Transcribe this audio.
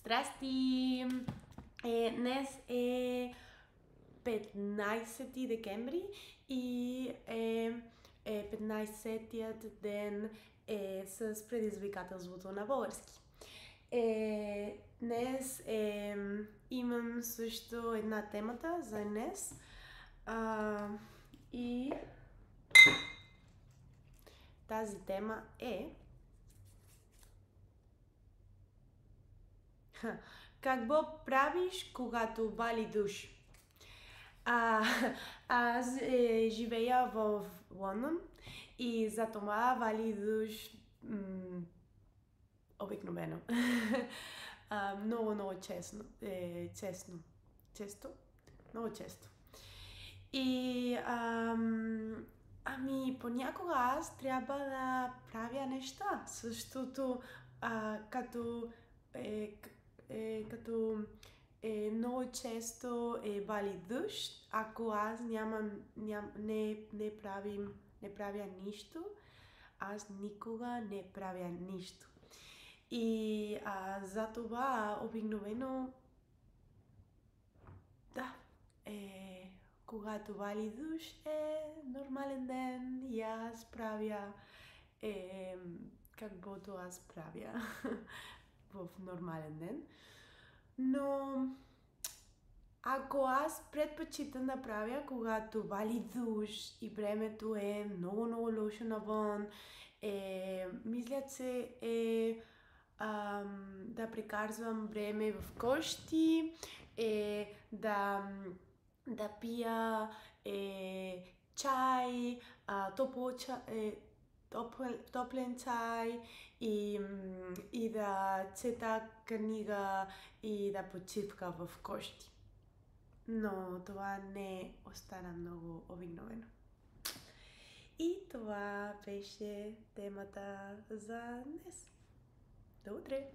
Здрасти! Днес е 15 декември и е 15-тият ден с предизвикателството на български. Днес имам също една темата за днес. И тази тема е какво правиш, когато вали дъжд? Аз живея в Лондон и за това вали дъжд обикновено. Много честно. Много често. И понякога аз трябва да правя неща, защото като много често вали дъжд, ако аз не правя нищо, аз никога не правя нищо. И за това обикновено когато вали дъжд е нормален ден и аз правя каквото аз правя в нормален ден. Но ако аз предпочитам да правя, когато вали дъжд и времето е много лошо навън, мисля, че да прекарвам време в къщи, да пия чай, топлен чай и да чета книга и да почивка в къщи. Но това не остана много обикновено. И това беше темата за днес. До утре!